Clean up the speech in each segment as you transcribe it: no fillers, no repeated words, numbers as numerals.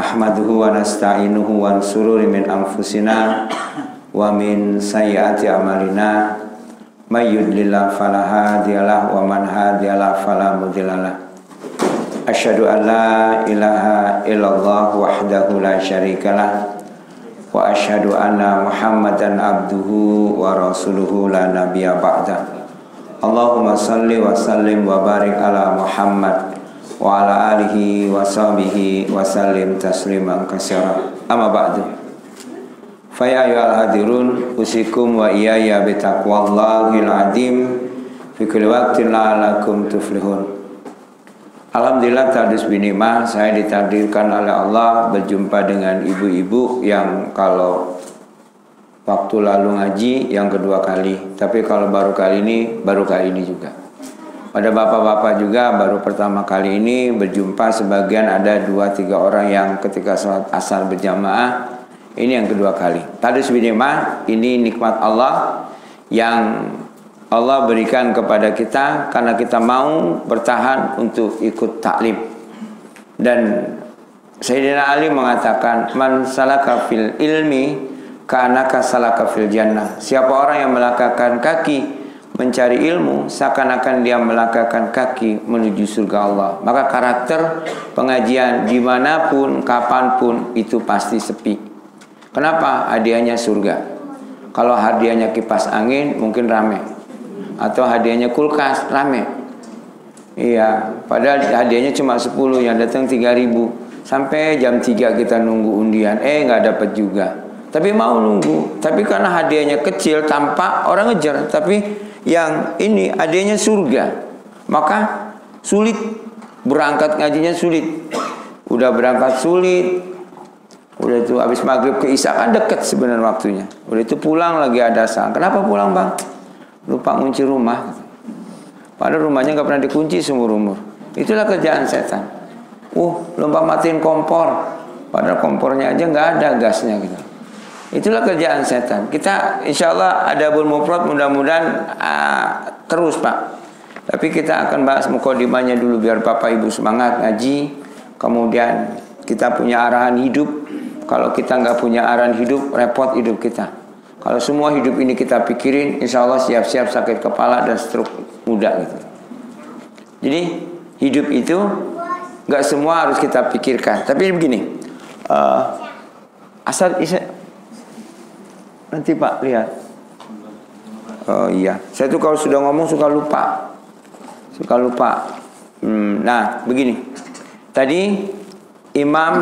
nahmaduhu wa nasta'inuhu wa nsururi min anfusina wa min sayyiati a'malina may yudlillahu fala hadiyalah wa man hadiyalah fala mudhillalah. Asyhadu an la ilaha illallah wahdahu la syarikalah wa asyhadu anna Muhammadan abduhu wa rasuluhu la nabiyya ba'da. Allahumma salli wa sallim wa barik ala Muhammad wa ala alihi wa sahbihi wa sallim tasliman katsira. Amma ba'du. Fa ya ayyuhal hadirun usikum wa iyaya bi taqwallahil azim fi kulli waqtin la'allakum tuflihun. Alhamdulillah tadus binimah, saya ditakdirkan oleh Allah berjumpa dengan ibu-ibu yang kalau waktu lalu ngaji yang kedua kali, tapi kalau baru kali ini juga. Pada bapak-bapak juga baru pertama kali ini berjumpa, sebagian ada 2-3 orang yang ketika sholat asar berjamaah, ini yang kedua kali. Tadus binimah, ini nikmat Allah yang Allah berikan kepada kita karena kita mau bertahan untuk ikut taklim. Dan Sayyidina Ali mengatakan, man salaka fil ilmi ka'annaka salaka fil jannah. Siapa orang yang melangkahkan kaki mencari ilmu, seakan-akan dia melangkahkan kaki menuju surga Allah. Maka karakter pengajian dimanapun, kapanpun itu pasti sepi. Kenapa? Hadiahnya surga. Kalau hadiahnya kipas angin mungkin rame, atau hadiahnya kulkas rame. Iya, padahal hadiahnya cuma 10, yang datang 3.000. Sampai jam 3 kita nunggu undian, nggak dapat juga. Tapi mau nunggu, tapi karena hadiahnya kecil tampak orang ngejar, tapi yang ini hadiahnya surga, maka sulit berangkat ngajinya, sulit. Udah berangkat sulit, udah itu habis maghrib ke isya kan deket sebenarnya waktunya. Udah itu pulang lagi ada sang. Kenapa pulang bang? Lupa ngunci rumah. Padahal rumahnya nggak pernah dikunci seumur umur. Itulah kerjaan setan. Lupa matiin kompor, padahal kompornya aja nggak ada gasnya gitu. Itulah kerjaan setan. Kita insya Allah ada mufrad, mudah-mudahan terus pak. Tapi kita akan bahas mukadimahnya dulu biar bapak ibu semangat ngaji. Kemudian kita punya arahan hidup. Kalau kita nggak punya arahan hidup, repot hidup kita. Kalau semua hidup ini kita pikirin, insya Allah siap-siap sakit kepala dan stroke muda gitu. Jadi hidup itu nggak semua harus kita pikirkan. Tapi begini, asal nanti Pak lihat. Oh iya, saya tuh kalau sudah ngomong suka lupa. Nah begini, tadi imam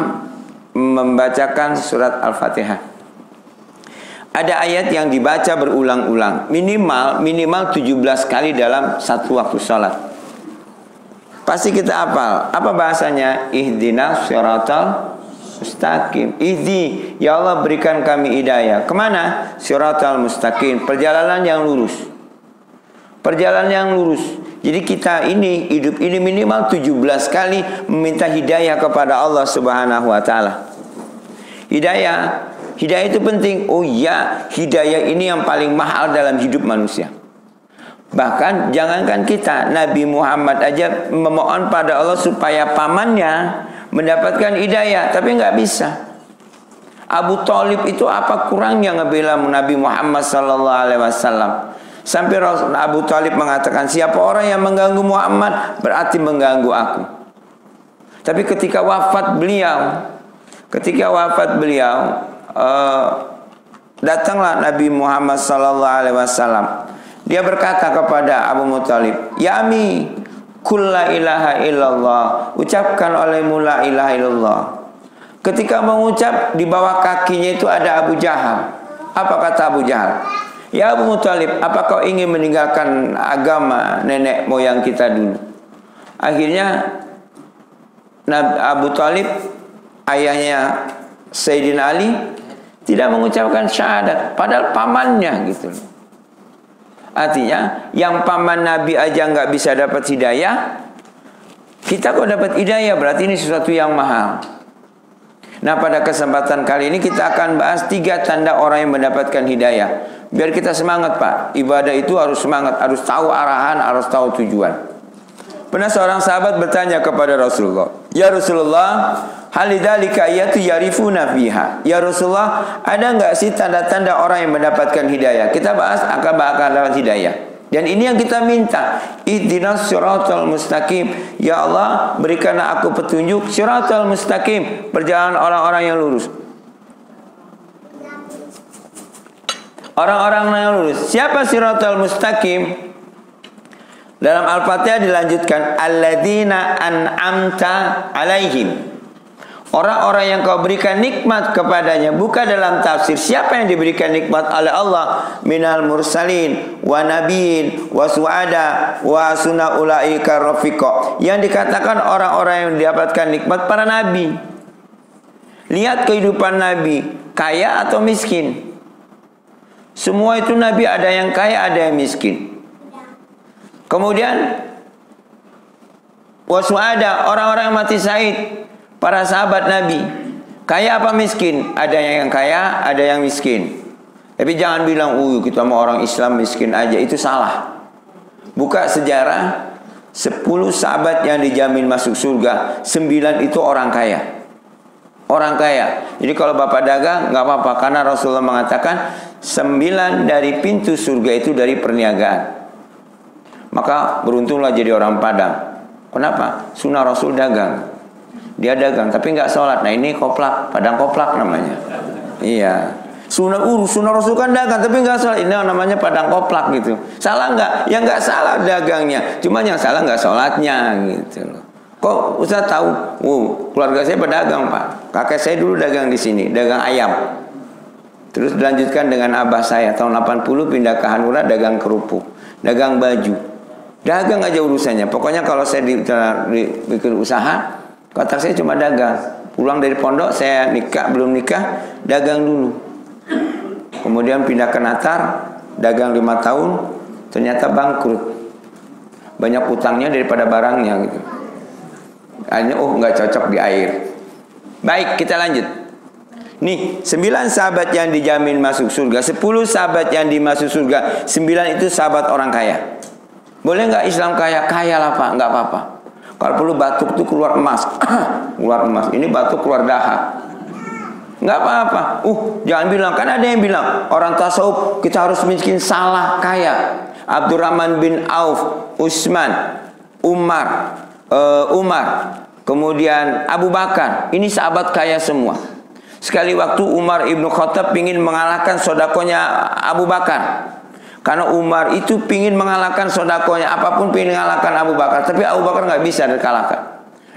membacakan surat Al-Fatihah. Ada ayat yang dibaca berulang-ulang, minimal 17 kali dalam satu waktu sholat. Pasti kita hafal. Apa bahasanya? Ihdinas siratal mustaqim. Ihdi, ya Allah berikan kami hidayah. Kemana? Siratal mustaqim, perjalanan yang lurus. Perjalanan yang lurus. Jadi kita ini hidup ini minimal 17 kali meminta hidayah kepada Allah Subhanahu wa taala. Hidayah itu penting. Oh iya, hidayah ini yang paling mahal dalam hidup manusia. Bahkan jangankan kita, Nabi Muhammad aja memohon pada Allah supaya pamannya mendapatkan hidayah, tapi nggak bisa. Abu Thalib itu apa kurangnya ngebela Nabi Muhammad sallallahu alaihi wasallam? Sampai Abu Thalib mengatakan, siapa orang yang mengganggu Muhammad berarti mengganggu aku. Tapi ketika wafat beliau, datanglah Nabi Muhammad sallallahu alaihi wasallam. Dia berkata kepada Abu Muthalib, "Ya ami, qul la ilaha illallah." Ucapkan olehmu la ilaha illallah. Ketika mengucap, di bawah kakinya itu ada Abu Jahal. Apa kata Abu Jahal? "Ya Abu Muthalib, apa kau ingin meninggalkan agama nenek moyang kita dulu?" Akhirnya Abu Thalib, ayahnya Sayyidina Ali, tidak mengucapkan syahadat, padahal pamannya gitu. Artinya yang paman Nabi aja nggak bisa dapat hidayah, kita kok dapat hidayah, berarti ini sesuatu yang mahal. Nah pada kesempatan kali ini kita akan bahas 3 tanda orang yang mendapatkan hidayah. Biar kita semangat pak, ibadah itu harus semangat, harus tahu arahan, harus tahu tujuan. Pernah seorang sahabat bertanya kepada Rasulullah, "Ya Rasulullah, Hal lidzalika ayatu yarifuna fiha. Ya Rasulullah, ada enggak sih tanda-tanda orang yang mendapatkan hidayah? Kita bahas akan dapat hidayah. Dan ini yang kita minta. Ihdinas siratal mustaqim. Ya Allah, berikanlah aku petunjuk siratal mustaqim, perjalanan orang-orang yang lurus. Orang-orang yang lurus. Siapa siratal mustaqim? Dalam Al-Fatihah dilanjutkan alladzina an'amta alaihim. Orang-orang yang kau berikan nikmat kepadanya. Buka dalam tafsir. Siapa yang diberikan nikmat oleh Allah? Minal mursalin wa nabiin wa suada wa sunna ulaika rafiqa. Yang dikatakan orang-orang yang mendapatkan nikmat para nabi. Lihat kehidupan nabi, kaya atau miskin. Semua itu nabi, ada yang kaya, ada yang miskin. Kemudian wasuada, orang-orang yang mati syahid, para sahabat nabi, kaya apa miskin? Ada yang kaya, ada yang miskin. Tapi jangan bilang, kita mau orang Islam miskin aja, itu salah. Buka sejarah 10 sahabat yang dijamin masuk surga, 9 itu orang kaya. Orang kaya. Jadi kalau bapak dagang nggak apa-apa, karena Rasulullah mengatakan 9 dari pintu surga itu dari perniagaan. Maka beruntunglah jadi orang Padang. Kenapa? Sunnah Rasul dagang. Dia dagang tapi nggak sholat. Nah ini koplak, Padang koplak namanya. Iya. Sunnah Rasul kan dagang tapi nggak sholat. Ini namanya Padang koplak gitu. Salah nggak? Ya nggak salah dagangnya. Cuma yang salah nggak sholatnya gitu loh. Kok Ustaz tahu? Keluarga saya pedagang, Pak. Kakek saya dulu dagang di sini, dagang ayam. Terus dilanjutkan dengan abah saya tahun 80 pindah ke Hanura, dagang kerupuk, dagang baju. Dagang aja urusannya. Pokoknya kalau saya bikin usaha, kotak saya cuma dagang. Pulang dari pondok, saya belum nikah, dagang dulu. Kemudian pindah ke Natar, dagang 5 tahun, ternyata bangkrut. Banyak utangnya daripada barangnya gitu. Hanya nggak cocok di air. Baik, kita lanjut. Nih, 9 sahabat yang dijamin masuk surga, 10 sahabat yang dimasuk surga, 9 itu sahabat orang kaya. Boleh nggak Islam kaya? Kaya lah Pak, nggak apa-apa. Kalau perlu batuk tuh keluar emas, keluar emas. Ini batuk keluar dahak, nggak apa-apa. Jangan bilang, kan ada yang bilang orang tasawuf kita harus miskin, salah, kaya. Abdurrahman bin Auf, Utsman, Umar, kemudian Abu Bakar, ini sahabat kaya semua. Sekali waktu Umar ibnu Khattab ingin mengalahkan sodakonya Abu Bakar, karena Umar itu ingin mengalahkan sodakonya, apapun ingin mengalahkan Abu Bakar, tapi Abu Bakar nggak bisa dikalahkan.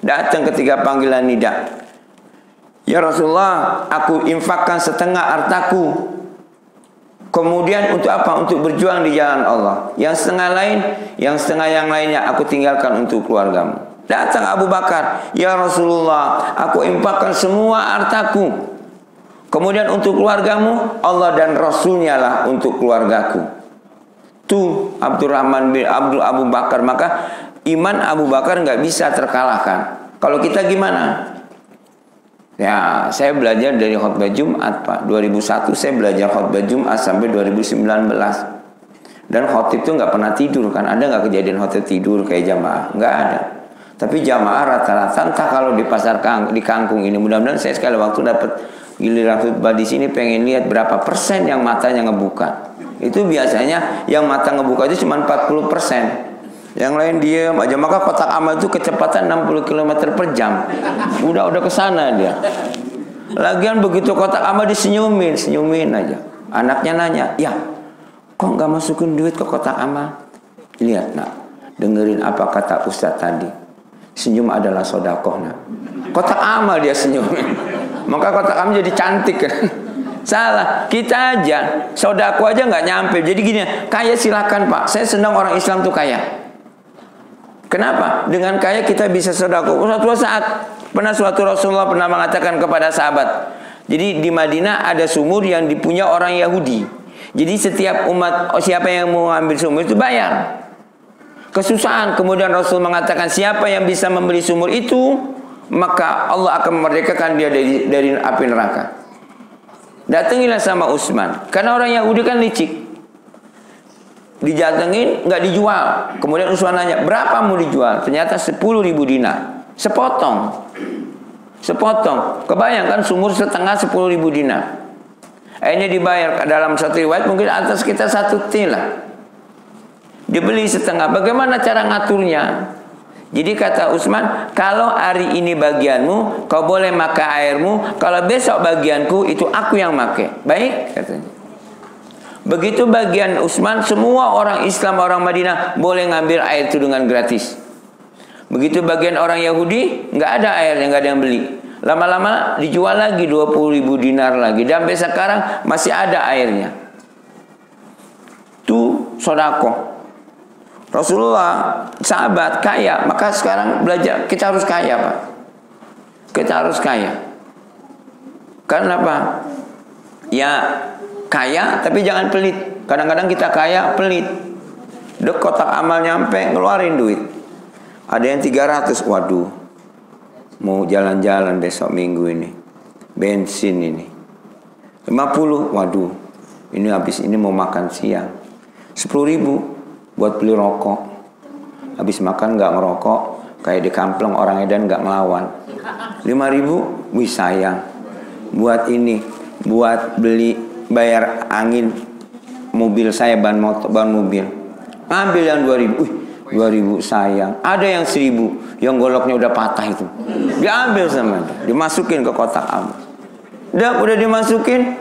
Datang ketika panggilan nida, ya Rasulullah, aku infakkan setengah hartaku. Kemudian untuk apa? Untuk berjuang di jalan Allah. Yang setengah yang lainnya aku tinggalkan untuk keluargamu. Datang Abu Bakar, ya Rasulullah, aku infakkan semua hartaku. Kemudian untuk keluargamu, Allah dan Rasulnya lah untuk keluargaku. Tuh Abdurrahman bin Abu Bakar. Maka iman Abu Bakar nggak bisa terkalahkan. Kalau kita gimana? Ya, saya belajar dari khutbah Jumat, Pak. 2001 saya belajar khutbah Jumat sampai 2019. Dan khotib itu nggak pernah tidur kan? Ada nggak kejadian khotib tidur kayak jamaah? Nggak ada. Tapi jamaah rata-rata, entah kalau di pasar di Kangkung ini, mudah-mudahan saya sekali waktu dapat giliran khutbah di sini pengen lihat berapa persen yang matanya ngebuka. Itu biasanya yang mata ngebuka itu cuma 40%. Yang lain diam aja. Maka kotak amal itu kecepatan 60 km per jam. Udah kesana dia. Lagian begitu kotak amal senyumin aja. Anaknya nanya, ya kok nggak masukin duit ke kotak amal? Lihat nak, dengerin apa kata Ustadz tadi. Senyum adalah sodakoh nak. Kotak amal dia senyumin. Maka kotak amal jadi cantik kan. Salah, kita aja sodakoh aja nggak nyampe. Jadi gini, kaya silakan Pak. Saya senang orang Islam tuh kaya. Kenapa? Dengan kaya kita bisa sedekah. Suatu saat suatu Rasulullah pernah mengatakan kepada sahabat. Jadi di Madinah ada sumur yang dipunya orang Yahudi. Jadi setiap umat, siapa yang mau ambil sumur itu bayar. Kesusahan. Kemudian Rasul mengatakan siapa yang bisa membeli sumur itu, maka Allah akan memerdekakan dia dari api neraka. Datangilah sama Utsman. Karena orang Yahudi kan licik. Dijatengin nggak dijual. Kemudian Utsman nanya, berapa mau dijual? Ternyata 10.000 dinar, sepotong. Sepotong. Kebayangkan sumur setengah 10.000 dinar. Akhirnya dibayar dalam satu riwayat mungkin atas kita 1 T lah. Dibeli setengah. Bagaimana cara ngaturnya? Jadi kata Utsman, kalau hari ini bagianmu, kau boleh makan airmu. Kalau besok bagianku, itu aku yang makai. Baik, katanya. Begitu bagian Utsman, semua orang Islam, orang Madinah boleh ngambil air itu dengan gratis. Begitu bagian orang Yahudi, nggak ada airnya, nggak ada yang beli. Lama-lama dijual lagi 20.000 dinar lagi. Dan sampai sekarang masih ada airnya. Itu sedekah. Rasulullah sahabat kaya, maka sekarang belajar kita harus kaya, Pak. Kita harus kaya. Karena apa? Ya kaya tapi jangan pelit. Kadang-kadang kita kaya pelit. Dek kotak amal nyampe ngeluarin duit. Ada yang 300, waduh. Mau jalan-jalan besok minggu ini. Bensin ini. 50, waduh. Ini habis ini mau makan siang. 10.000 buat beli rokok. Habis makan nggak ngerokok, kayak di kampung orang edan nggak ngelawan. 5.000, wih sayang. Buat ini, buat beli bayar angin mobil saya, ban mobil. Ambil yang 2.000, wih 2.000 sayang. Ada yang 1.000, yang goloknya udah patah itu. Diambil sama dia, dimasukin ke kotak amal. Udah dimasukin,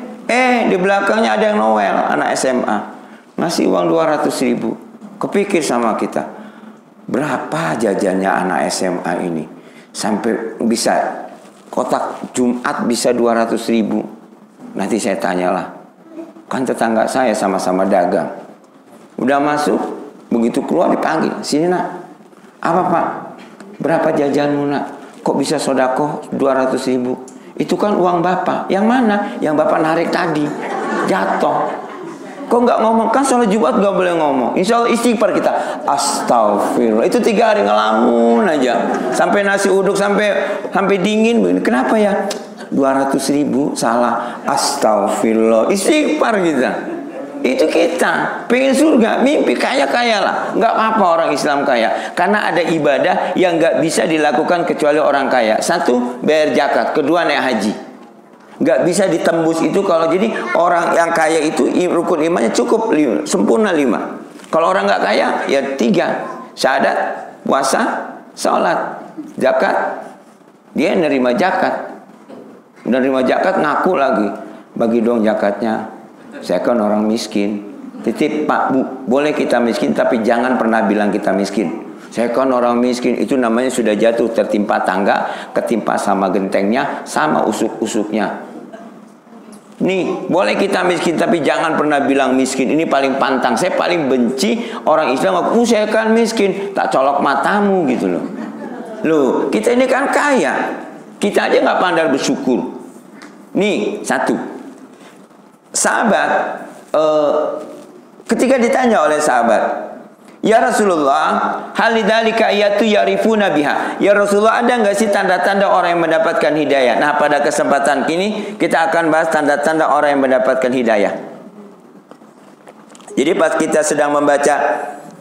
di belakangnya ada yang Noel, anak SMA. Ngasih uang 200.000. Kepikir sama kita, berapa jajannya anak SMA ini sampai bisa kotak Jumat bisa 200.000. Nanti saya tanyalah, kan tetangga saya sama-sama dagang. Udah masuk, begitu keluar dipanggil, sini nak. Apa Pak? Berapa jajanmu nak? Kok bisa sedekah 200.000? Itu kan uang Bapak. Yang mana? Yang Bapak narik tadi, jatuh. Kok nggak ngomong? Kan sholat Jumat nggak boleh ngomong. Insya Allah istighfar kita. Astagfirullah. Itu 3 hari ngelamun aja. Sampai nasi uduk sampai dingin. Kenapa ya? 200.000 salah. Astagfirullah. Istighfar kita. Itu kita. Pengen surga, mimpi kaya-kaya lah. Nggak apa-apa orang Islam kaya. Karena ada ibadah yang nggak bisa dilakukan kecuali orang kaya. 1, bayar zakat. 2, naik haji. Nggak bisa ditembus itu kalau jadi orang yang kaya itu rukun imannya cukup 5, sempurna 5. Kalau orang nggak kaya ya 3, syahadat, puasa, sholat, zakat. Dia nerima zakat, ngaku lagi, bagi dong zakatnya. Saya kan orang miskin. Titip Pak Bu, boleh kita miskin tapi jangan pernah bilang kita miskin. Saya kan orang miskin, itu namanya sudah jatuh tertimpa tangga, ketimpa sama gentengnya, sama usuk-usuknya. Nih, boleh kita miskin tapi jangan pernah bilang miskin. Ini paling pantang. Saya paling benci orang Islam ngaku, saya kan miskin. Tak colok matamu gitu loh. Loh, kita ini kan kaya. Kita aja nggak pandai bersyukur. Nih, 1. Sahabat, ketika ditanya oleh sahabat, ya Rasulullah, halidzalika ayatu yarifuna biha. Ya Rasulullah, ada nggak sih tanda-tanda orang yang mendapatkan hidayah? Nah, pada kesempatan ini kita akan bahas tanda-tanda orang yang mendapatkan hidayah. Jadi pas kita sedang membaca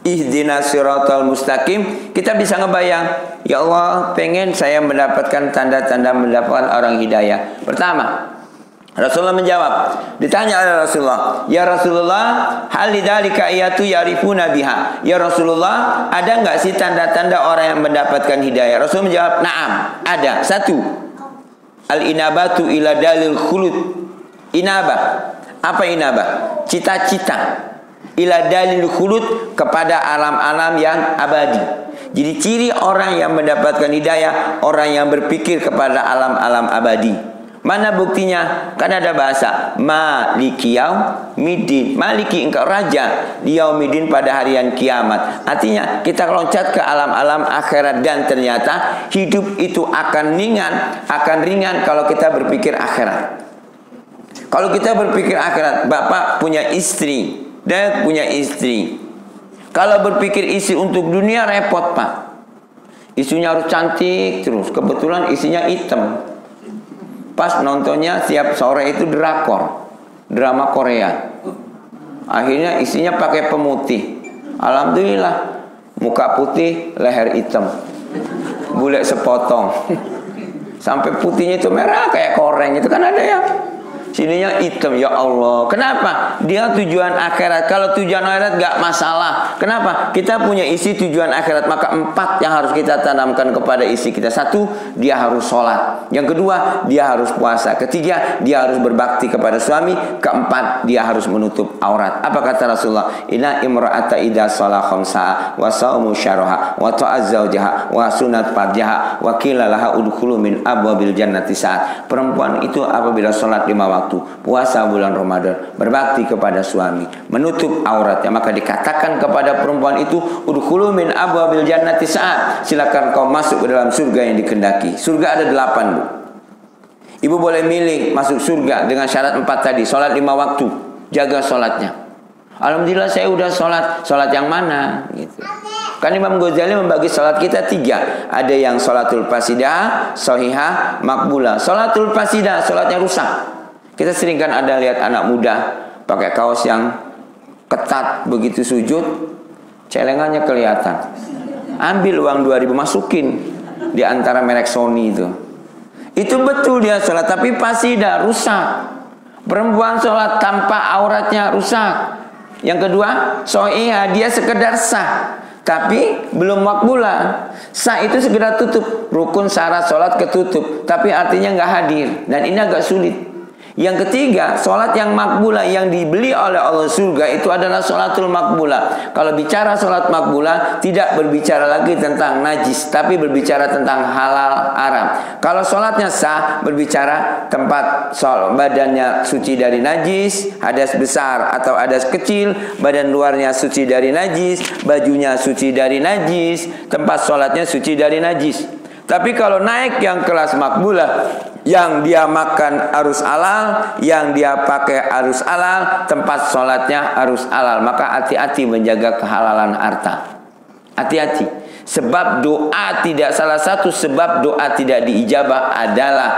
ihdinas siratal mustaqim, kita bisa ngebayang, ya Allah, pengen saya mendapatkan tanda-tanda mendapatkan orang hidayah. Pertama, Rasulullah menjawab, ditanya oleh Rasulullah, ya Rasulullah, hal lidzalika ayatu yarifuna biha. Ya Rasulullah, ada nggak sih tanda-tanda orang yang mendapatkan hidayah? Rasul menjawab, na'am, ada. 1, al-inabatu ila dalil khulud. Inabah, apa inabah? Cita-cita. Ila dalil khulud, kepada alam-alam yang abadi. Jadi ciri orang yang mendapatkan hidayah, orang yang berpikir kepada alam-alam abadi. Mana buktinya? Kan ada bahasa Maliki yaumidin. Maliki, engkau raja di yaumidin, pada harian kiamat. Artinya kita loncat ke alam-alam akhirat. Dan ternyata hidup itu akan ringan kalau kita berpikir akhirat. Kalau kita berpikir akhirat, bapak punya istri, dia punya istri. Kalau berpikir istri untuk dunia, repot Pak. Istrinya harus cantik terus. Kebetulan istrinya hitam. Pas nontonnya tiap sore itu drakor, drama Korea. Akhirnya istrinya pakai pemutih. Alhamdulillah, muka putih, leher hitam, bule sepotong. sampai putihnya itu merah kayak koreng. Itu kan ada ya, sininya hitam. Ya Allah, kenapa? Dia tujuan akhirat. Kalau tujuan akhirat gak masalah. Kenapa? Kita punya isi tujuan akhirat. Maka 4 yang harus kita tanamkan kepada isi kita. 1, dia harus sholat. Yang kedua, dia harus puasa. Ketiga, dia harus berbakti kepada suami. Keempat, dia harus menutup aurat. Apa kata Rasulullah? Inna imra'ata idha sholah khamsa'a wa sawmu syaraha wa ta'az zawjaha wa sunat farjaha wa qila laha udkhulu min abwabil jannati sa'at. Perempuan itu apabila sholat 5 waktu, puasa bulan Ramadan, berbakti kepada suami, menutup auratnya, maka dikatakan kepada perempuan itu, udkhulu min abwabil jannati sa'at, silakan kau masuk ke dalam surga yang dikehendaki. Surga ada 8, Bu. Ibu boleh milih masuk surga dengan syarat 4 tadi. Sholat 5 waktu, jaga sholatnya. Alhamdulillah saya udah sholat yang mana gitu. Kan Imam Ghazali membagi sholat kita 3. Ada yang sholatul fasidah, sahihah, makbulah. Sholatul fasidah, sholatnya rusak. Kita sering kan ada lihat anak muda pakai kaos yang ketat, begitu sujud celengannya kelihatan. Ambil uang 2.000 masukin di antara merek Sony itu. Itu betul dia sholat, tapi fasidah, rusak. Perempuan sholat tanpa auratnya rusak. Yang kedua, so'ihah, dia sekedar sah, tapi belum makbulah. Sah itu sekedar tutup, rukun syarat sholat ketutup, tapi artinya nggak hadir. Dan ini agak sulit. Yang ketiga, sholat yang makbulah, yang dibeli oleh Allah surga, itu adalah sholatul makbulah. Kalau bicara sholat makbulah, tidak berbicara lagi tentang najis, tapi berbicara tentang halal haram. Kalau sholatnya sah, berbicara tempat sholat, badannya suci dari najis, hadas besar atau hadas kecil, badan luarnya suci dari najis, bajunya suci dari najis, tempat sholatnya suci dari najis. Tapi kalau naik yang kelas makbulah, yang dia makan harus halal, yang dia pakai harus halal, tempat sholatnya harus halal, maka hati-hati menjaga kehalalan harta. Hati-hati. Sebab doa tidak, salah satu sebab doa tidak diijabah adalah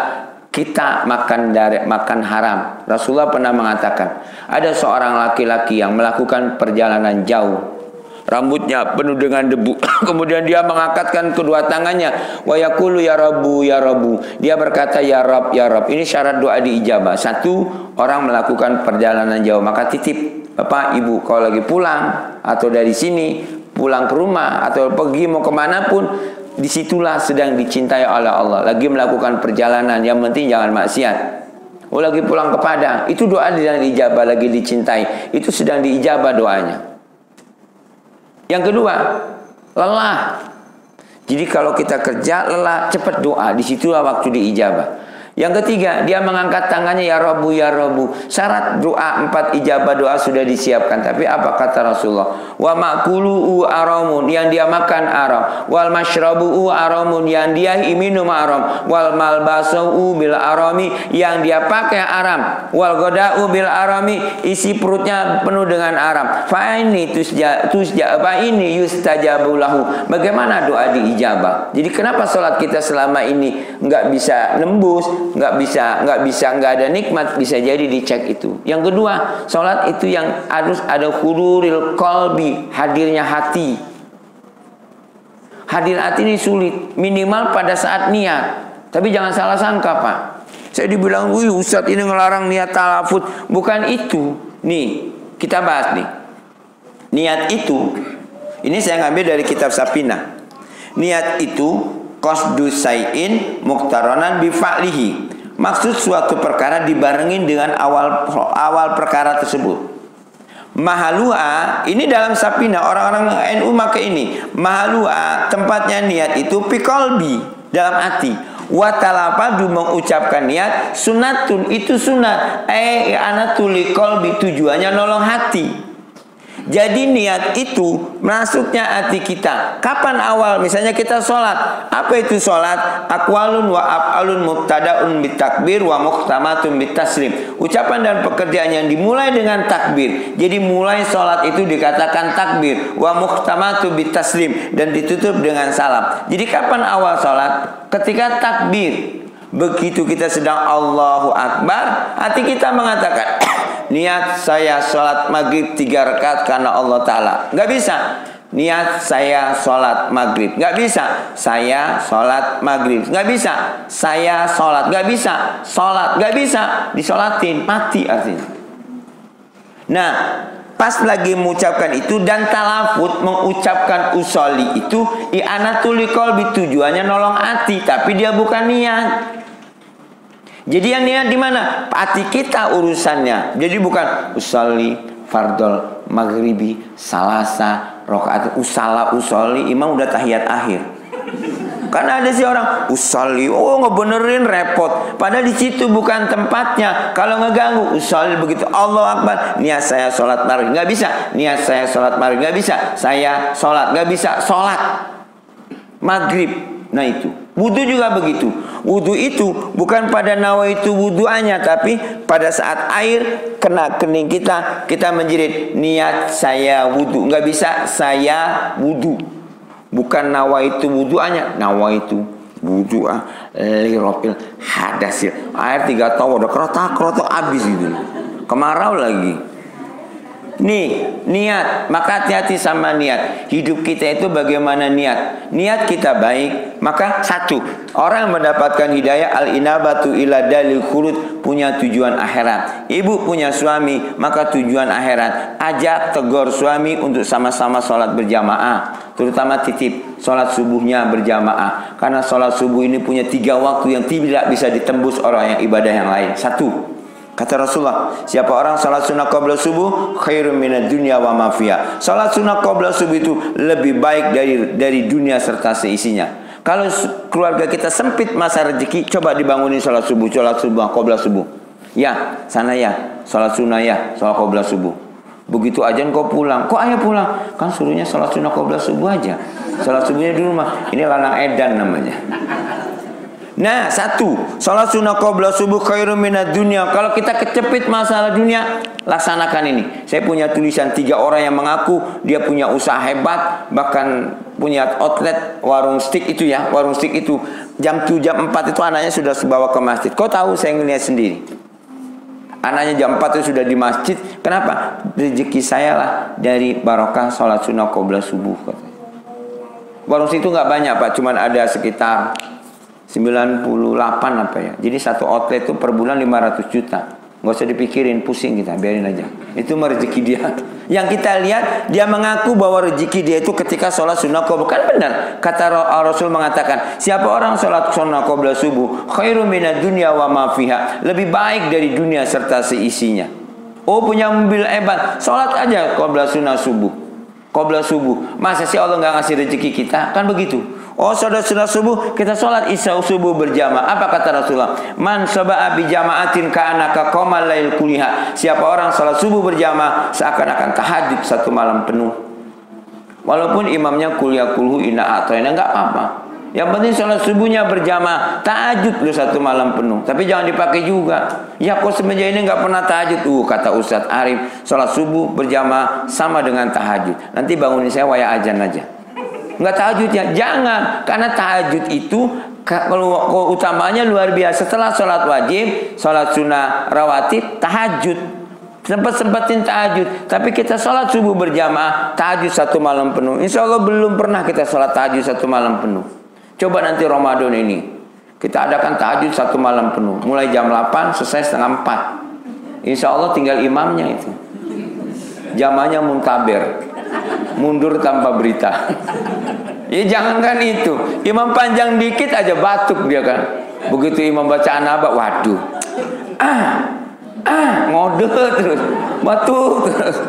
kita makan haram. Rasulullah pernah mengatakan, ada seorang laki-laki yang melakukan perjalanan jauh, rambutnya penuh dengan debu. Kemudian dia mengangkatkan kedua tangannya, wa yaqulu ya Rabbu ya Rabbu. Dia berkata ya Rabb ya Rabb. Ini syarat doa diijabah. 1, orang melakukan perjalanan jauh, maka titip Bapak Ibu kalau lagi pulang atau dari sini pulang ke rumah atau pergi mau kemanapun, disitulah sedang dicintai oleh Allah. Lagi melakukan perjalanan, yang penting jangan maksiat. Oh, lagi pulang ke Padang, itu doa sedang diijabah, lagi dicintai, itu sedang diijabah doanya. Yang kedua, lelah. Jadi kalau kita kerja lelah, cepat doa, disitulah waktu diijabah. Yang ketiga, dia mengangkat tangannya ya Rabbu ya Rabbu. Syarat doa 4 ijabah doa sudah disiapkan. Tapi apa kata Rasulullah? Wa ma'kulu'u aramun, yang dia makan aram. Wal mashrabu'u aramun, yang dia minum aram. Wal malbasu'u bil arami, yang dia pakai aram. Wal goda'u bil arami, isi perutnya penuh dengan aram. Fa ini yustajabu lahu. Bagaimana doa diijabah? Jadi kenapa sholat kita selama ini nggak bisa nembus, nggak ada nikmat? Bisa jadi dicek itu. Yang kedua, sholat itu yang harus ada huduril qalbi, hadirnya hati. Hadir hati ini sulit, minimal pada saat niat. Tapi jangan salah sangka, Pak. Saya dibilang, wih Ustadz ini ngelarang niat talafut. Bukan itu. Nih, kita bahas nih. Niat itu, ini saya ngambil dari kitab Sapina. Niat itu qasdus sayin muqtaranan bi fa'lihi. Maksud suatu perkara dibarengin dengan awal perkara tersebut. Mahalua, ini dalam Sapina, orang-orang NU make ini. Mahalua, tempatnya niat itu fi qalbi, dalam hati. Wa talafadu, mengucapkan niat. Sunatun, itu sunat. Anatuli qalbi, tujuannya nolong hati. Jadi niat itu masuknya hati kita. Kapan awal? Misalnya kita sholat. Apa itu sholat? Aqwalun wa af'alun mubtada'un bitakbir wa muqtamatun bitaslim. Ucapan dan pekerjaan yang dimulai dengan takbir. Jadi mulai sholat itu dikatakan takbir. Wa muqtamatun bitaslim, dan ditutup dengan salam. Jadi kapan awal sholat? Ketika takbir. Begitu kita sedang Allahu Akbar, hati kita mengatakan niat saya sholat maghrib 3 rakaat karena Allah Ta'ala. Nggak bisa. niat saya sholat maghrib. Nggak bisa saya sholat maghrib. Nggak bisa saya sholat. Nggak bisa sholat. Nggak bisa disolatin, mati artinya. Nah, pas lagi mengucapkan itu dan talafut mengucapkan usolli itu i'anatul liqalbi, tujuannya nolong hati, tapi dia bukan niat. Jadi yang niat di mana? Hati kita urusannya. Jadi bukan usolli fardol maghribi salasa rakaat usolli imam udah tahiyat akhir. Karena ada sih orang usolli, oh ngebenerin repot. Padahal di situ bukan tempatnya. Kalau ngeganggu usolli begitu Allah Akbar, niat saya sholat maghrib nggak bisa, niat saya sholat maghrib nggak bisa, saya sholat nggak bisa, sholat maghrib. Nah itu wudu juga begitu. Wudu itu bukan pada nawaitu wudu'anya, tapi pada saat air kena kening kita menjerit niat saya wudu. Nggak bisa saya wudu. Bukan nawaitu wudu'anya, nawaitu wudu'a li rafil hadasil. Air 3 tahun udah kerotak habis gitu. Kemarau lagi. Nih, niat. Maka hati-hati sama niat. Hidup kita itu bagaimana niat. Niat kita baik, maka satu, orang yang mendapatkan hidayah al-inabatu ila dalil khulud, punya tujuan akhirat. Ibu punya suami, maka tujuan akhirat. Ajak tegur suami untuk sama-sama sholat berjamaah. Terutama titip sholat subuhnya berjamaah. Karena sholat subuh ini punya 3 waktu yang tidak bisa ditembus orang yang ibadah yang lain. Satu, kata Rasulullah, siapa orang salat sunnah qabla subuh khairum minad dunya wa ma fiha. Salat sunnah qabla subuh itu lebih baik dari dunia serta seisinya. Kalau keluarga kita sempit masa rezeki, coba dibangunin salat subuh qabla subuh. Ya, sana ya, salat sunnah ya, salat qabla subuh. Begitu azan kau pulang. Kok ayah pulang? Kan suruhnya salat sunnah qabla subuh aja. Salat subuhnya di rumah. Ini lanang edan namanya. Nah, satu, sholat sunnah qabla subuh khairum minad dunya. Kalau kita kecepit masalah dunia, laksanakan ini. Saya punya tulisan 3 orang yang mengaku dia punya usaha hebat, bahkan punya outlet warung steak itu ya. Warung steak itu jam 4 itu anaknya sudah bawa ke masjid. Kau tahu, saya ngeliat sendiri. Anaknya jam 4 itu sudah di masjid. Kenapa? Rezeki saya lah dari barokah sholat sunnah qabla subuh. Warung steak itu nggak banyak Pak, cuman ada sekitar 98 apa ya. Jadi satu outlet itu per bulan 500 juta. Nggak usah dipikirin, pusing kita, biarin aja. Itu rezeki dia. Yang kita lihat, dia mengaku bahwa rezeki dia itu ketika sholat sunnah qabla. Kan benar, kata Rasul mengatakan, siapa orang sholat sunnah qabla subuh khairum minad dunya wa ma fiha, lebih baik dari dunia serta seisinya. Oh, punya mobil hebat, sholat aja qabla sunnah subuh. Qabla subuh. Masa sih Allah nggak ngasih rezeki kita? Kan begitu. Oh, sholat sunnah subuh, kita sholat isya subuh berjamaah. Apa kata Rasulullah? Man saba'a bi jama'atin ka'anaka qamal lail kuliha. Siapa orang sholat subuh berjamaah seakan-akan tahajud 1 malam penuh. Walaupun imamnya kuliah kulhu inna a'tayna, enggak apa-apa. Yang penting sholat subuhnya berjamaah, tahajud lu 1 malam penuh. Tapi jangan dipakai juga. Ya kok semenjak ini enggak pernah tahajud. Kata Ustadz Arif, sholat subuh berjamaah sama dengan tahajud. Nanti bangunin saya waya azan aja. Enggak tahajud ya, jangan. Karena tahajud itu kalau utamanya luar biasa. Setelah sholat wajib, sholat sunnah rawatib, tahajud. Sempat-sempatin tahajud. Tapi kita sholat subuh berjamaah, tahajud 1 malam penuh. Insya Allah belum pernah kita sholat tahajud 1 malam penuh. Coba nanti Ramadan ini kita adakan tahajud 1 malam penuh. Mulai jam 8, selesai setengah 4. Insya Allah tinggal imamnya itu. Jamaahnya muntaber, mundur tanpa berita. Ya jangankan itu, imam panjang dikit aja batuk dia kan. Begitu imam baca an-naba, waduh, ngode terus, batuk terus.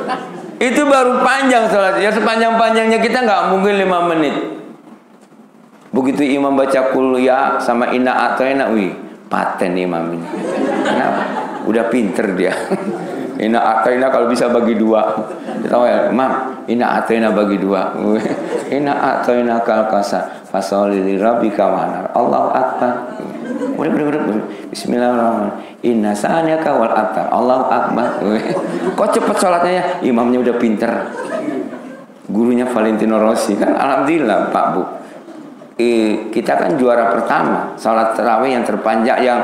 Itu baru panjang sholat. Ya sepanjang-panjangnya kita nggak mungkin 5 menit. Begitu imam baca kuliah sama inna a'tayna, wih, paten imam ini. Kenapa? Udah pinter dia. Inna a'tayna kalau bisa bagi 2. Tahu ya, Mam, inna a'tayna bagi 2. Inna a'tayna kal kasa fasholli li rabbika wanhar. Allahu akbar. Udah. Bismillahirrahmanirrahim. Inna sa'anaka wal abtar. Allahu akbar. Kok cepet sholatnya ya? Imamnya udah pinter. Gurunya Valentino Rossi kan, alhamdulillah Pak Bu. Kita kan juara pertama sholat tarawih yang terpanjang yang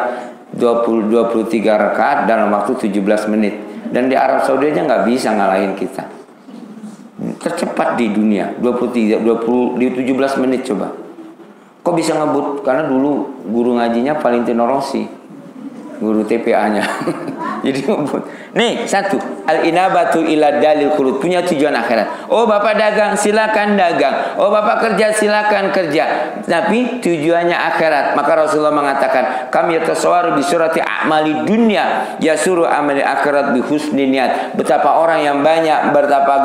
23 rakaat dalam waktu 17 menit. Dan di Arab Saudi aja nggak bisa ngalahin kita. tercepat di dunia. 17 menit coba. Kok bisa ngebut? Karena dulu guru ngajinya Valentino Rossi, guru TPA-nya. Jadi ngebut. Nih, satu, al-inabatu ila dalil khulud, punya tujuan akhirat. Oh, Bapak dagang, silakan dagang. Oh, Bapak kerja, silakan kerja. Tapi tujuannya akhirat. Maka Rasulullah mengatakan, kami yatasawwaru bi surati a'mali dunya yasuru amali akhirat bi husni niat. Betapa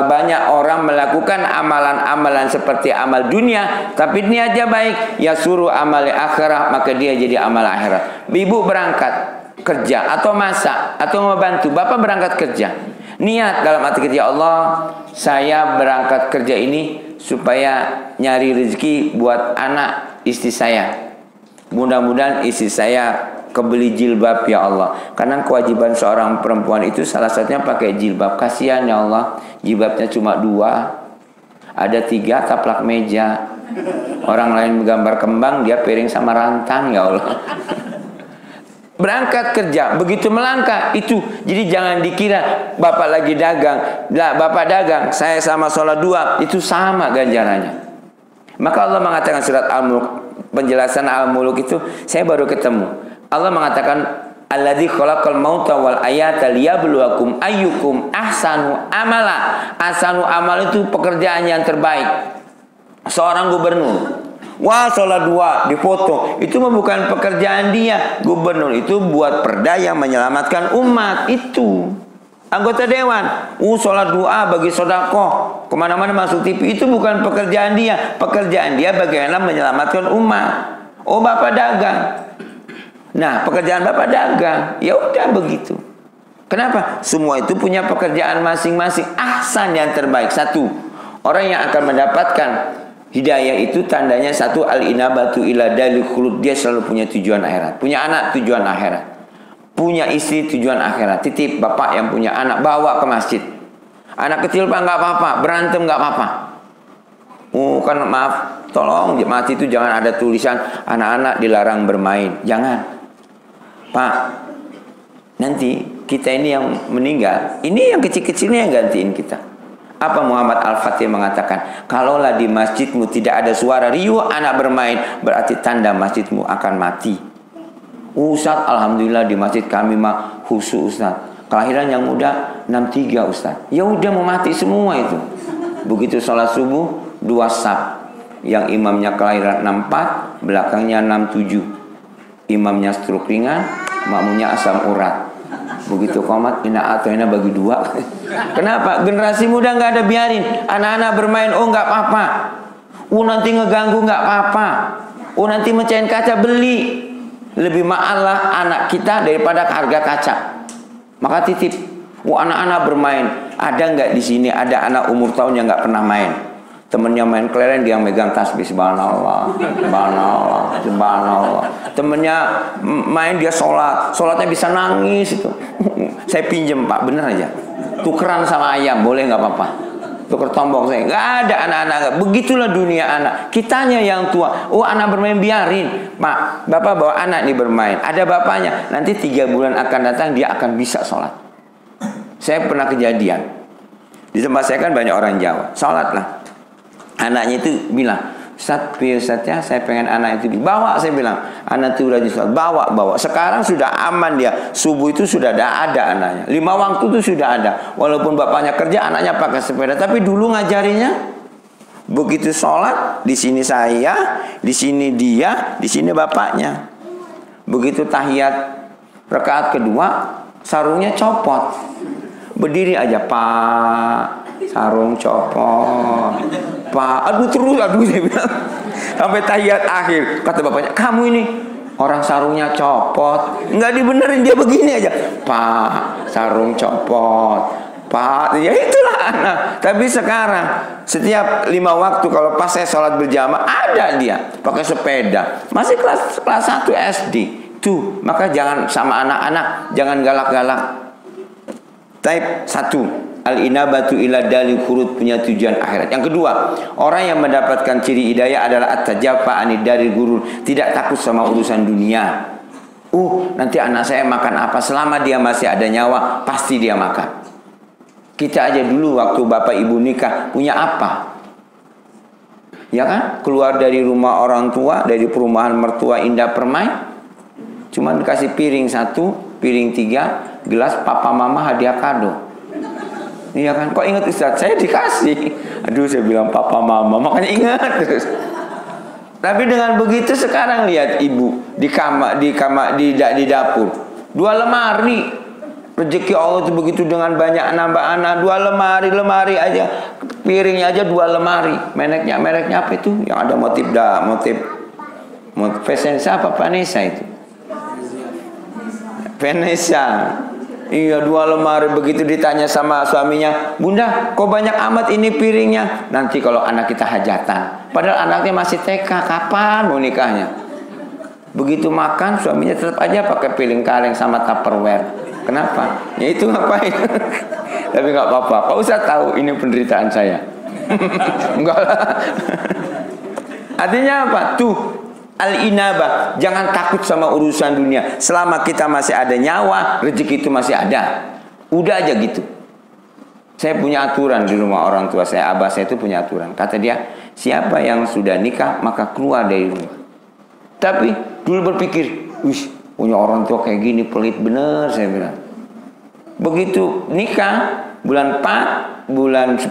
banyak orang melakukan amalan-amalan seperti amal dunia, tapi niatnya baik, yasuru amali akhirat, maka dia jadi amal akhirat. Ibu berangkat kerja atau masak atau membantu, Bapak berangkat kerja, niat dalam hati kerja, Allah, saya berangkat kerja ini supaya nyari rezeki buat anak istri saya, mudah-mudahan istri saya kebeli jilbab ya Allah. Karena kewajiban seorang perempuan itu salah satunya pakai jilbab. Kasihan ya Allah, jilbabnya cuma 2, ada 3 taplak meja, orang lain menggambar kembang, dia piring sama rantang ya Allah. Berangkat kerja, begitu melangkah itu. Jadi jangan dikira Bapak lagi dagang, lah Bapak dagang, saya sama sholat 2, itu sama ganjarannya. Maka Allah mengatakan surat Al-Mulk, penjelasan Al-Mulk itu saya baru ketemu. Allah mengatakan alladzi khalaqal mauta wal hayata liyabluwakum ayyukum ahsanu amala. Ahsanu amal itu pekerjaan yang terbaik. Seorang gubernur, wah sholat 2 difoto, itu bukan pekerjaan dia. Gubernur itu buat perda yang menyelamatkan umat. Itu anggota dewan, sholat 2 bagi sodakoh, kemana-mana masuk TV, itu bukan pekerjaan dia. Pekerjaan dia bagaimana menyelamatkan umat. Oh, Bapak dagang, nah pekerjaan Bapak dagang, ya udah begitu. Kenapa? Semua itu punya pekerjaan masing-masing. Ahsan yang terbaik. Satu, orang yang akan mendapatkan hidayah itu tandanya satu, al-inabatu ila dalil khulud, dia selalu punya tujuan akhirat. Punya anak, tujuan akhirat. Punya istri, tujuan akhirat. Titip bapak yang punya anak, bawa ke masjid. Anak kecil Pak nggak apa-apa, berantem nggak apa-apa. Kan maaf, tolong jemaat itu jangan ada tulisan anak-anak dilarang bermain. Jangan, Pak. Nanti kita ini yang meninggal, ini yang kecil-kecilnya yang gantiin kita. Apa Muhammad Al-Fatih mengatakan? Kalaulah di masjidmu tidak ada suara riuh anak bermain, berarti tanda masjidmu akan mati. Ustaz, alhamdulillah di masjid kami mah khusyuk Ustaz. Kelahiran yang muda 63 Ustaz. Ya udah mau mati semua itu. Begitu sholat subuh 2 saf. Yang imamnya kelahiran 64, belakangnya 67. Imamnya stroke ringan, makmumnya asam urat. Begitu komat, ina atau ina bagi 2. Kenapa? Generasi muda nggak ada, biarin anak-anak bermain. Oh nggak apa-apa. Nanti ngeganggu nggak apa-apa. Nanti mecahin kaca, beli. Lebih mahal lah anak kita daripada harga kaca. Maka titip. Anak-anak bermain. Ada nggak di sini ada anak umur tahun yang nggak pernah main? Temennya main kelereng, dia megang tasbih, subhanallah, subhanallah, subhanallah. Temennya main, dia sholatnya bisa nangis itu. Saya pinjem Pak, bener aja. Tukeran sama ayam, boleh nggak apa-apa? Tuker tombok saya, nggak ada anak-anak. Begitulah dunia anak. Kitanya yang tua. Anak bermain, biarin. Pak, Bapak bawa anak nih bermain. Ada bapaknya. Nanti 3 bulan akan datang dia akan bisa sholat. Saya pernah kejadian. Di tempat saya kan banyak orang Jawa. Sholat lah. Anaknya itu bilang, Ustaz ya, saya pengen anak itu bawa. Saya bilang, anak itu rajin sholat, bawa. Sekarang sudah aman dia. Subuh itu sudah ada anaknya. 5 waktu itu sudah ada. Walaupun bapaknya kerja, anaknya pakai sepeda. Tapi dulu ngajarinya, begitu sholat, di sini saya, di sini dia, di sini bapaknya. Begitu tahiyat rakaat kedua, sarungnya copot. Berdiri aja, Pak, sarung copot. Pak, aduh saya bilang. Sampai tahiyat akhir, kata bapaknya, kamu ini orang sarungnya copot. Nggak dibenerin, dia begini aja, Pak, sarung copot. Pak, ya itulah anak. Tapi sekarang setiap 5 waktu kalau pas saya sholat berjamaah, ada dia pakai sepeda, masih kelas 1 SD. Tuh, maka jangan sama anak-anak, jangan galak-galak. Type 1, al-inabatu ila dalil khurud, punya tujuan akhirat. Yang kedua, orang yang mendapatkan ciri hidayah adalah at-tajaffa anid daril gurur, tidak takut sama urusan dunia. Nanti anak saya makan apa? Selama dia masih ada nyawa, pasti dia makan. Kita aja dulu waktu bapak ibu nikah punya apa? Ya kan? Keluar dari rumah orang tua, dari perumahan mertua indah permai, cuma dikasih piring 1, piring 3, gelas papa mama hadiah kado. Iya kan? Kok ingat Ustaz? Saya dikasih. Aduh, saya bilang papa mama, makanya ingat terus. Tapi dengan begitu sekarang lihat ibu di dapur, 2 lemari. Rezeki Allah itu begitu dengan banyak nambah anak, 2 lemari aja, piringnya aja 2 lemari. Mereknya apa itu? Yang ada motif Vesensa apa Vanessa itu? Vanessa. Iya, 2 lemari. Begitu ditanya sama suaminya, Bunda, kok banyak amat ini piringnya? Nanti kalau anak kita hajatan. Padahal anaknya masih TK, kapan mau nikahnya? Begitu makan, suaminya tetap aja pakai piring kaleng sama Tupperware. Kenapa? Ya itu ngapain? Tapi nggak apa-apa. Pak Ustaz tahu ini penderitaan saya. Enggak lah. Artinya apa? Tuh al-inabah. Jangan takut sama urusan dunia. Selama kita masih ada nyawa, rezeki itu masih ada. Udah aja gitu. Saya punya aturan di rumah orang tua saya. Abah saya itu punya aturan. Kata dia, siapa yang sudah nikah maka keluar dari rumah. Tapi dulu berpikir, wih, punya orang tua kayak gini pelit bener, saya bilang. Begitu nikah bulan 4, bulan 10,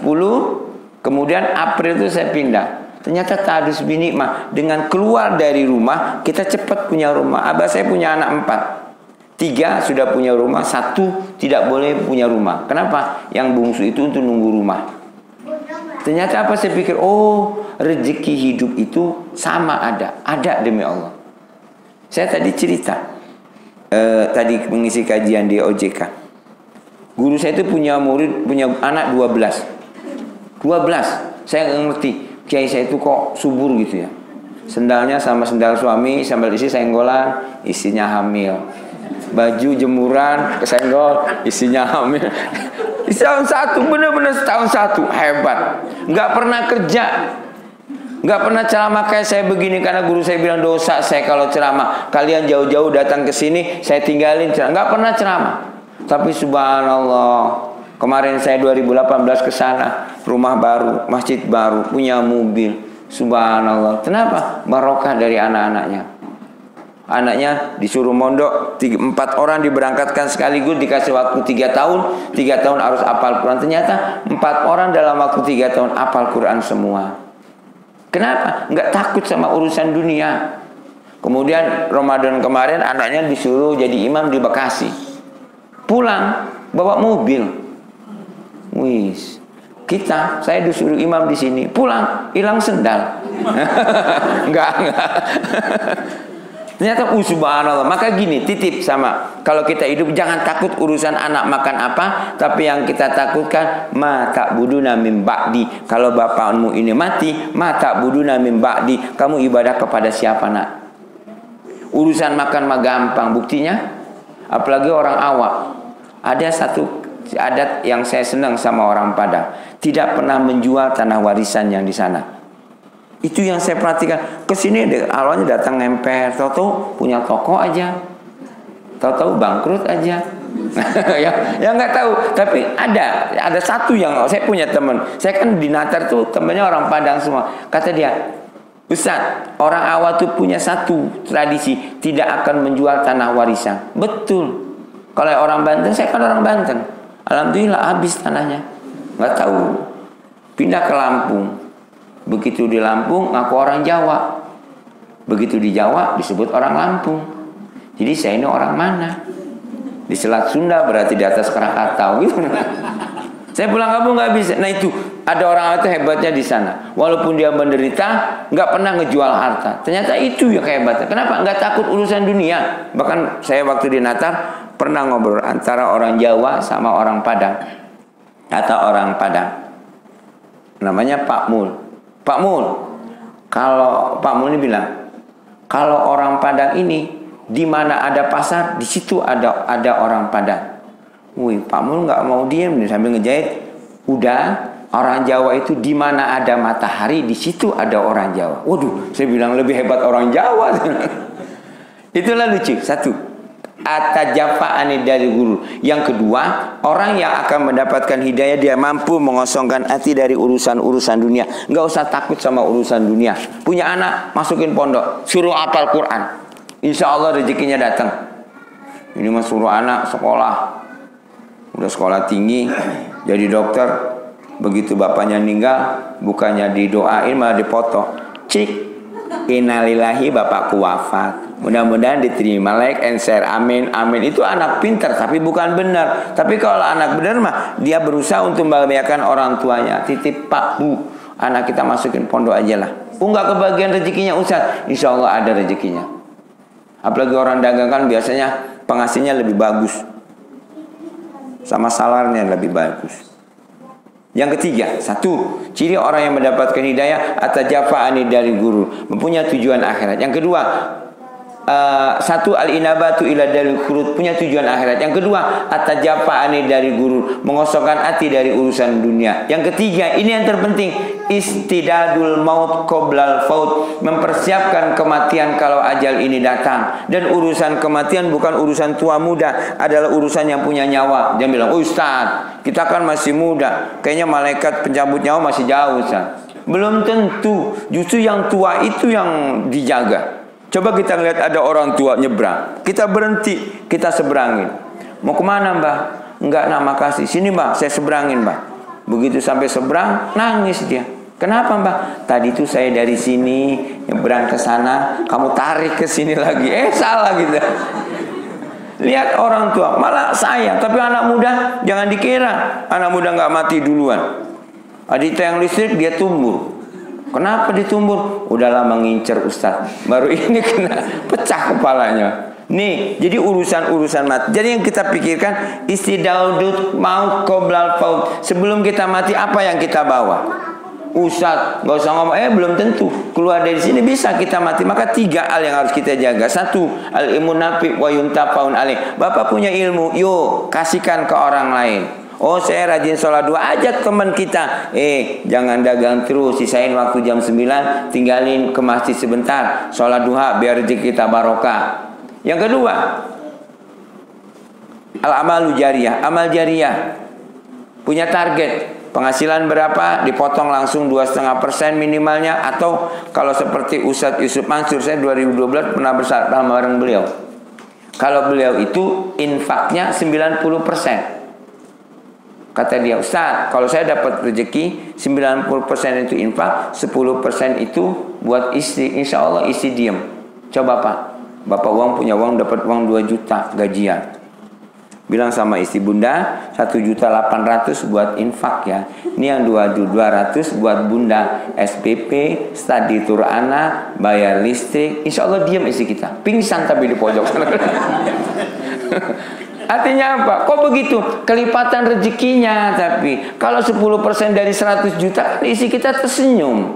kemudian April itu saya pindah. Ternyata tadus bini mah dengan keluar dari rumah kita cepat punya rumah. Abah saya punya anak 4, 3 sudah punya rumah, 1 tidak boleh punya rumah. Kenapa? Yang bungsu itu untuk nunggu rumah. Ternyata apa, saya pikir, oh rezeki hidup itu sama ada demi Allah. Saya tadi cerita, tadi mengisi kajian di OJK. Guru saya itu punya anak 12. Saya nggak ngerti, kiai saya itu kok subur gitu ya. Sendalnya sama sendal suami, sandal istri senggolan, isinya hamil. Baju jemuran, kesenggol, isinya hamil. Setahun 1, benar-benar setahun 1, hebat. Nggak pernah kerja. Nggak pernah ceramah kayak saya begini karena guru saya bilang dosa saya kalau ceramah. Kalian jauh-jauh datang ke sini, saya tinggalin ceramah. Nggak pernah ceramah. Tapi subhanallah, kemarin saya 2018 ke sana, rumah baru, masjid baru, punya mobil. Subhanallah. Kenapa? Barokah dari anak-anaknya. Anaknya disuruh mondok 4 orang diberangkatkan sekaligus, dikasih waktu 3 tahun. 3 tahun harus hafal Quran. Ternyata 4 orang dalam waktu 3 tahun hafal Quran semua. Kenapa? Nggak takut sama urusan dunia. Kemudian Ramadan kemarin anaknya disuruh jadi imam di Bekasi. Pulang bawa mobil. Wis. Saya disuruh imam di sini. Pulang hilang sendal. Enggak. Ternyata subhanallah. Maka gini, titip sama, kalau kita hidup jangan takut urusan anak makan apa, tapi yang kita takutkan ma ta'buduna min ba'di. Kalau bapakmu ini mati, ma ta'buduna min ba'di. Kamu ibadah kepada siapa, nak? Urusan makan mah gampang, buktinya apalagi orang awak. Ada satu adat yang saya senang sama orang Padang, tidak pernah menjual tanah warisan yang di sana. Itu yang saya perhatikan. Kesini awalnya datang ngemper, tahu-tahu punya toko aja, tahu-tahu bangkrut aja. ya nggak tahu. Tapi ada satu yang saya punya teman. Saya kan di Natar tuh temennya orang Padang semua. Kata dia, Ustaz, orang awal tuh punya satu tradisi, tidak akan menjual tanah warisan. Betul. Kalau orang Banten, saya kan orang Banten. Alhamdulillah habis tanahnya. Nggak tahu. Pindah ke Lampung. Begitu di Lampung ngaku orang Jawa. Begitu di Jawa disebut orang Lampung. Jadi saya ini orang mana? Di Selat Sunda berarti di atas Krakatau gitu. Saya pulang kampung nggak bisa. Nah itu ada orang itu hebatnya di sana. Walaupun dia menderita, nggak pernah ngejual harta. Ternyata itu yang hebatnya. Kenapa? Nggak takut urusan dunia. Bahkan saya waktu di Natar pernah ngobrol antara orang Jawa sama orang Padang atau orang Padang. Namanya Pak Mul. Pak Mul, kalau Pak Mul ini bilang, kalau orang Padang ini di mana ada pasar, di situ ada orang Padang. Wih, Pak Mul nggak mau diem nih sambil ngejahit. Udah, orang Jawa itu di mana ada matahari, di situ ada orang Jawa. Waduh, saya bilang lebih hebat orang Jawa. Itulah lucu. Satu, Atajafa'ani dari guru. Yang kedua, orang yang akan mendapatkan hidayah, dia mampu mengosongkan hati dari urusan-urusan dunia. Nggak usah takut sama urusan dunia. Punya anak, masukin pondok, suruh hafal Quran, insya Allah rezekinya datang. Ini mah suruh anak sekolah, udah sekolah tinggi, jadi dokter. Begitu bapaknya meninggal, bukannya didoain malah dipoto. Cik, innalillahi bapakku wafat, mudah-mudahan diterima, like and share, amin, amin. Itu anak pintar tapi bukan benar. Tapi kalau anak benar mah, dia berusaha untuk membahagiakan orang tuanya. Titip Pak Bu, anak kita masukin pondok aja lah. Nggak kebagian rezekinya Ustaz, insya Allah ada rezekinya. Apalagi orang dagang kan biasanya penghasilannya lebih bagus, sama salarnya lebih bagus. Yang ketiga, satu, ciri orang yang mendapatkan hidayah atajafa'ani dari guru, mempunyai tujuan akhirat. Yang kedua, satu, al-inabatu ila dari khurut, punya tujuan akhirat. Yang kedua, atajafa'ani dari guru, mengosongkan hati dari urusan dunia. Yang ketiga, ini yang terpenting, istidadul maut qoblal faut, mempersiapkan kematian kalau ajal ini datang. Dan urusan kematian bukan urusan tua muda, adalah urusan yang punya nyawa. Dia bilang, Ustaz, kita kan masih muda, kayaknya malaikat pencabut nyawa masih jauh, Ustaz. Belum tentu, justru yang tua itu yang dijaga. Coba kita lihat ada orang tua nyebrang, kita berhenti, kita seberangin. Mau kemana Mbah? Enggak, nak makasih. Sini Mbah, saya seberangin Mbah. Begitu sampai seberang, nangis dia. Kenapa Mbah? Tadi tuh saya dari sini nyebrang ke sana, kamu tarik ke sini lagi. Salah gitu. Lihat orang tua, malah sayang. Tapi anak muda jangan dikira anak muda nggak mati duluan. Di tiang listrik dia tumbur. Kenapa ditumbur? Udah lama ngincer Ustaz, baru ini kena pecah kepalanya. Nih, jadi urusan-urusan mati. Jadi yang kita pikirkan istidadul maut qoblal faut. Sebelum kita mati apa yang kita bawa? Ustaz, nggak usah ngomong, belum tentu. Keluar dari sini bisa kita mati. Maka 3 hal yang harus kita jaga. 1, al-ilmun nafi wa yuntafaun alaih. Bapak punya ilmu, yuk kasihkan ke orang lain. Oh, saya rajin sholat 2, ajak teman kita. Jangan dagang terus, sisain waktu jam 9, tinggalin ke masjid sebentar, sholat duha biar rezeki kita barokah. Yang kedua, al-amalu jariyah, amal jariyah. Punya target, penghasilan berapa, dipotong langsung 2,5% minimalnya. Atau kalau seperti Ustadz Yusuf Mansur, saya 2012 pernah bersama bareng beliau. Kalau beliau itu infaknya 90%. Kata dia, Ustaz, kalau saya dapat rezeki 90% itu infak, 10% itu buat istri. Insya Allah istri diem. Coba Pak, Bapak punya uang, dapat uang 2 juta gajian. Bilang sama istri, Bunda, 1.800.000 buat infak ya. Ini yang 2.200.000 buat Bunda SPP, study tour anak, bayar listrik. Insya Allah diem istri kita. Pingsan tapi di pojok sana. Artinya apa? Kok begitu? Kelipatan rezekinya. Tapi kalau 10% dari 100 juta, isi kita tersenyum.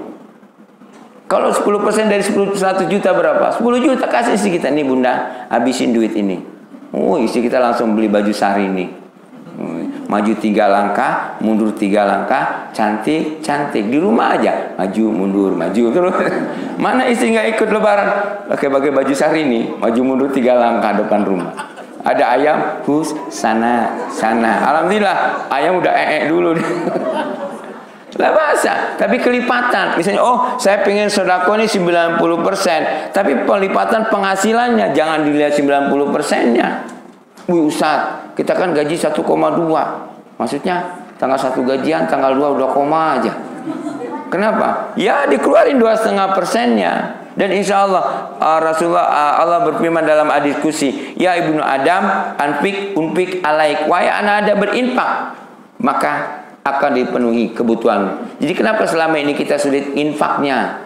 Kalau 10% dari 100 juta berapa? 10 juta kasih isi kita. Nih Bunda, habisin duit ini. Isi kita langsung beli baju Syahrini. Maju 3 langkah, mundur 3 langkah, cantik, cantik. Di rumah aja, maju, mundur, maju terus. Mana istri nggak ikut lebaran? Pakai baju Syahrini, maju mundur 3 langkah depan rumah. Ada ayam, sana. Alhamdulillah, ayam udah dulu. Lah bahasa, tapi kelipatan. Misalnya, saya pengen sedekah ini 90%, tapi pelipatan penghasilannya jangan dilihat 90%-nya. Ustaz, kita kan gaji 1,2. Maksudnya tanggal 1 gajian, tanggal 2 udah koma aja. Kenapa? Ya dikeluarin 2,5%-nya. Dan insya Allah Rasulullah Allah berfirman dalam hadis qudsi, ya ibnu Adam, unfik alaik, wahai anak Adam berinfak, maka akan dipenuhi kebutuhan. Jadi kenapa selama ini kita sulit infaknya?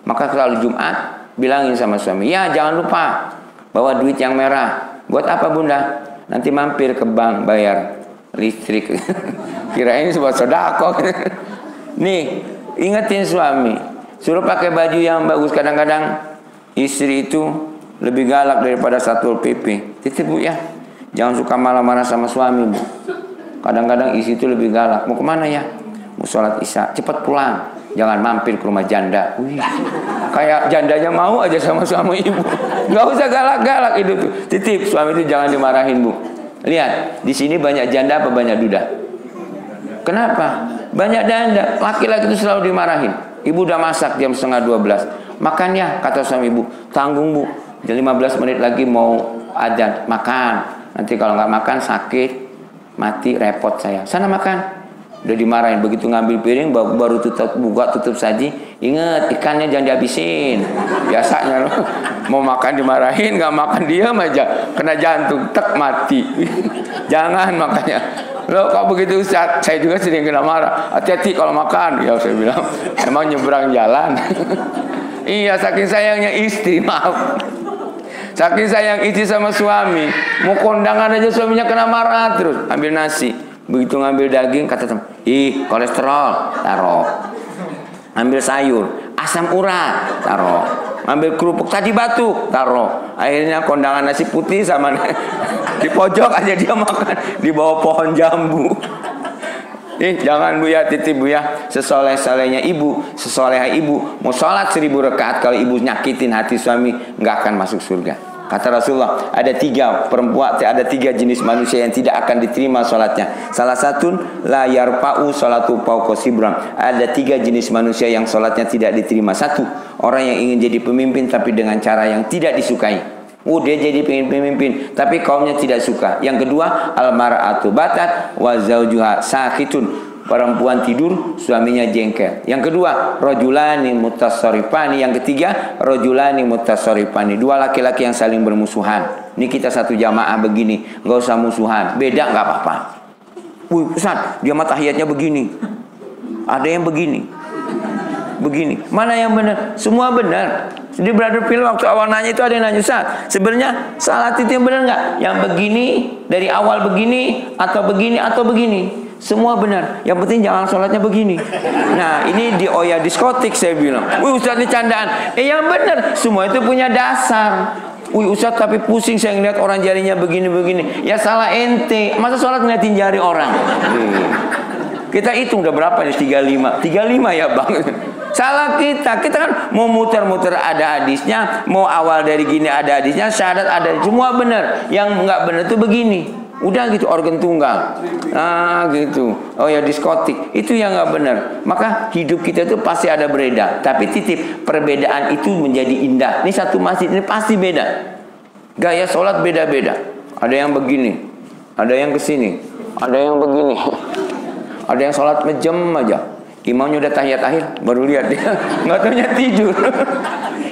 Maka kalau Jumat bilangin sama suami, ya jangan lupa bawa duit yang merah. Buat apa Bunda? Nanti mampir ke bank bayar listrik. Kirain buat sedekah. Nih, ingetin suami, suruh pakai baju yang bagus. Kadang-kadang istri itu lebih galak daripada Satpol PP. Titip Bu ya, jangan suka marah-marah sama suami Bu. Kadang-kadang istri itu lebih galak. Mau kemana ya? Mau sholat isya, cepat pulang, jangan mampir ke rumah janda. Kayak jandanya mau aja sama suami ibu. Nggak usah galak-galak itu tuh. Titip, suami itu jangan dimarahin, Bu. Lihat, di sini banyak janda apa banyak duda? Kenapa? Banyak janda. Laki-laki itu selalu dimarahin. Ibu udah masak jam 11:30. Makan ya, kata suami ibu. Tanggung, Bu. Jadi 15 menit lagi mau adzan. Makan. Nanti kalau nggak makan sakit, mati, repot saya. Sana makan. Udah dimarahin. Begitu ngambil piring baru tutup saji. Ingat, ikannya jangan dihabisin. Biasanya loh, mau makan dimarahin, nggak makan diam aja, kena jantung, tek mati. Jangan makanya. Loh, kok begitu Ustaz? Saya juga sering kena marah. Hati-hati kalau makan. Ya saya bilang, emang nyebrang jalan. Iya, saking sayangnya istri, maaf. Saking sayang istri sama suami, mau kondangan aja suaminya kena marah terus. Ambil nasi, begitu ngambil daging kata teman, ih kolesterol, taruh. Ambil sayur, asam urat, taruh. Ambil kerupuk tadi batuk, taruh. Akhirnya kondangan nasi putih sama di pojok aja dia makan di bawah pohon jambu. Jangan Bu ya, titip Bu ya. Sesoleh-solehnya ibu, sesoleha ibu, mau sholat 1000 rakaat kalau ibu nyakitin hati suami, nggak akan masuk surga. Kata Rasulullah, ada 3 perempuan, ada 3 jenis manusia yang tidak akan diterima sholatnya. Salah satu, la yarfa'u sholatu fawqa sibram. Ada 3 jenis manusia yang sholatnya tidak diterima. 1, orang yang ingin jadi pemimpin tapi dengan cara yang tidak disukai. Dia jadi pemimpin tapi kaumnya tidak suka. Yang kedua, al-mar'atu batat wa zawjuha sakitun. Perempuan tidur, suaminya jengkel. Yang kedua, rajulani mutasarrifani. Yang ketiga, rajulani mutasarrifani. 2 laki-laki yang saling bermusuhan. Ini kita satu jamaah begini, nggak usah musuhan. Beda nggak apa-apa. Ustaz, dia mah tahiyatnya begini. Ada yang begini. Begini. Mana yang benar? Semua benar. Jadi Brother Phil waktu awal nanya itu ada yang nanya, Ustaz, sebenarnya salat itu yang benar nggak? Yang begini, dari awal begini, atau begini, atau begini. Semua benar. Yang penting jangan sholatnya begini. Nah, ini di Oya diskotik saya bilang. Ustaz ini candaan. Yang benar. Semua itu punya dasar. Ustaz tapi pusing saya ngeliat orang jarinya begini-begini. Ya salah ente. Masa sholat ngeliatin jari orang? Kita hitung udah berapa nih? 35. 35 ya Bang. Salah kita. Kita kan mau muter-muter ada hadisnya. Mau awal dari gini ada hadisnya. Syahadat ada. Semua benar. Yang nggak benar itu begini. Udah gitu, organ tunggal. Gitu. Oh ya diskotik. Itu yang nggak benar. Maka hidup kita itu pasti ada berbeda. Tapi titip, perbedaan itu menjadi indah. Ini satu masjid ini pasti beda. Gaya sholat beda-beda. Ada yang begini, ada yang kesini, ada yang begini. Ada yang sholat ngejam aja. Imamnya udah tahiyat akhir, baru lihat dia nggak taunya tidur.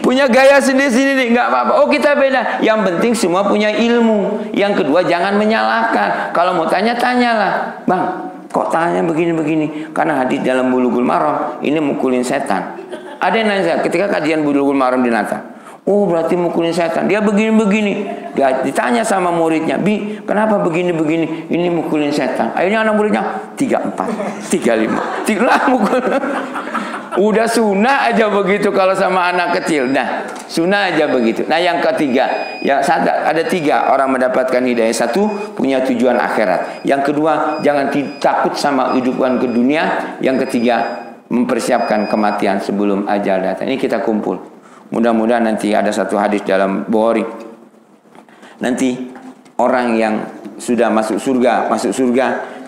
Punya gaya sendiri-sendiri, nggak apa-apa. Oh kita beda. Yang penting semua punya ilmu. Yang kedua jangan menyalahkan. Kalau mau tanya, tanyalah. Bang, kok tanya begini-begini? Karena hadis dalam Bulughul Maram ini mukulin setan. Ada yang nanya saya, ketika kajian Bulughul Maram di Nata. Oh berarti mukulin setan. Dia begini-begini. Dia ditanya sama muridnya, Bi, kenapa begini-begini? Ini mukulin setan. Akhirnya anak muridnya 34, 35. Lah mukul. Udah sunnah aja begitu kalau sama anak kecil. Nah, sunnah aja begitu. Nah, yang ketiga, yang ada 3 orang mendapatkan hidayah. 1, punya tujuan akhirat. Yang kedua, jangan takut sama kehidupan ke dunia. Yang ketiga, mempersiapkan kematian sebelum ajal datang. Ini kita kumpul. Mudah-mudahan nanti ada satu hadis dalam Bukhari. Nanti orang yang sudah masuk surga,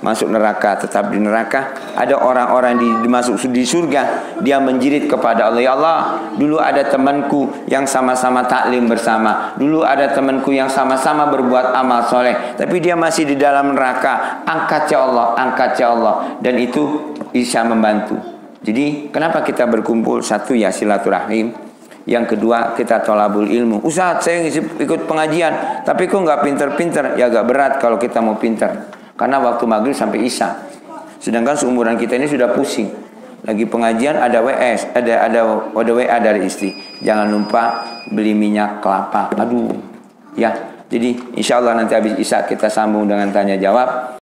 masuk neraka, tetap di neraka. Ada orang-orang masuk di surga, dia menjerit kepada Allah, ya Allah, dulu ada temanku yang sama-sama taklim bersama, dulu ada temanku yang sama-sama berbuat amal soleh, tapi dia masih di dalam neraka. Angkat ya Allah, angkat ya Allah. Dan itu bisa membantu. Jadi kenapa kita berkumpul? 1 ya silaturahim. Yang kedua, kita tolabul ilmu. Ustaz, saya ikut pengajian, tapi kok nggak pinter-pinter? Ya agak berat kalau kita mau pinter. Karena waktu maghrib sampai isya. Sedangkan seumuran kita ini sudah pusing. Lagi pengajian ada WS, ada WA dari istri. Jangan lupa beli minyak kelapa. Aduh, ya. Jadi insya Allah nanti habis isya kita sambung dengan tanya jawab.